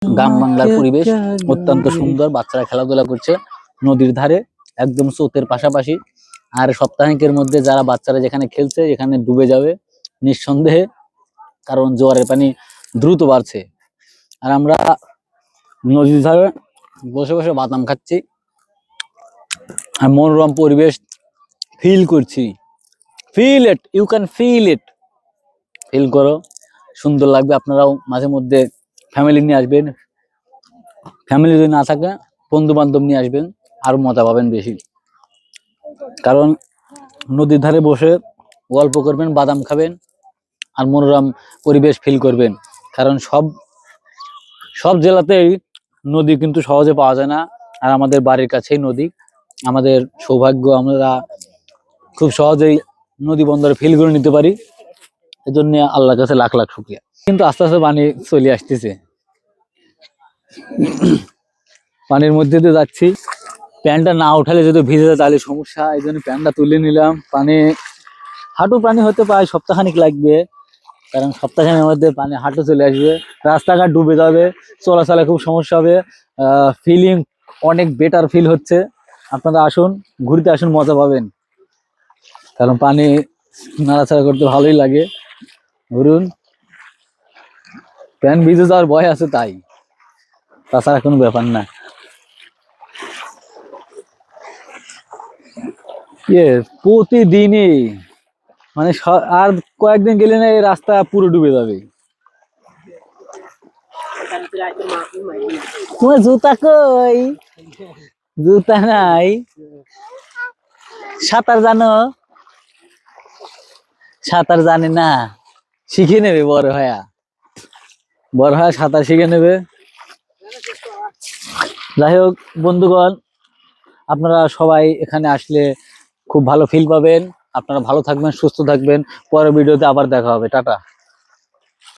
গ্রাম বাংলার পরিবেশ অত্যন্ত সুন্দর, বাচ্চারা খেলাধুলা করছে নদীর ধারে একদম স্রোতের পাশাপাশি। আর সপ্তাহিকের মধ্যে যারা বাচ্চারা যেখানে খেলছে এখানে ডুবে যাবে নিঃসন্দেহে, কারণ জোয়ারের পানি দ্রুত বাড়ছে। আর আমরা নদীর ধারে বসে বসে বাদাম খাচ্ছি আর মনোরম পরিবেশ ফিল করছি। Feel it, you can feel it, feel করো, সুন্দর লাগবে। আপনারাও মাঝে মধ্যে ফ্যামিলি নিয়ে আসবেন, ফ্যামিলি যদি না থাকে বন্ধু বান্ধব নিয়ে আসবেন, আরো মজা পাবেন বেশি। কারণ নদীর ধারে বসে গল্প করবেন, বাদাম খাবেন আর মনোরম পরিবেশ ফিল করবেন। কারণ সব জেলাতেই নদী কিন্তু সহজে পাওয়া যায় না, আর আমাদের বাড়ির কাছেই নদী। আমাদের সৌভাগ্য, আমরা খুব সহজেই নদী বন্দরে ফিল করে নিতে পারি। এজন্য আল্লাহর কাছে লাখ লাখ শুকরিয়া। কিন্তু আস্তে আস্তে পানি চলে আসতেছে, পানির মধ্যে দিয়ে যাচ্ছি। প্যান্টটা না উঠালে যদি ভিজে যায় তাহলে সমস্যা, এই জন্য প্যান্টটা তুলে নিলাম। হাঁটু পানি হতে প্রায় সপ্তাহখানিক লাগবে, কারণ সপ্তাহখানির মধ্যে পানি হাঁটু চলে আসবে, রাস্তাঘাট ডুবে যাবে, চলাচলে খুব সমস্যা হবে। ফিলিং অনেক বেটার ফিল হচ্ছে। আপনারা আসুন, ঘুরতে আসুন, মজা পাবেন। কারণ পানি নাড়াচাড়া করতে ভালোই লাগে। ঘুরুন, প্যান্ট ভিজে যাওয়ার ভয় আছে তাই, তাছাড়া কোনো ব্যাপার না। প্রতিদিনই মানে আর কয়েকদিন গেলে না এই রাস্তা পুরো ডুবে যাবে। তোমার জুতা কই? জুতা নাই? সাঁতার জানো? সাঁতার জানে না, শিখে নেবে বড় হয়া, বড় হয়া সাঁতার শিখে নেবে। যাই হোক বন্ধুগণ, আপনারা সবাই এখানে আসলে খুব ভালো ফিল পাবেন। আপনারা ভালো থাকবেন, সুস্থ থাকবেন। পরের ভিডিওতে আবার দেখা হবে। টাটা।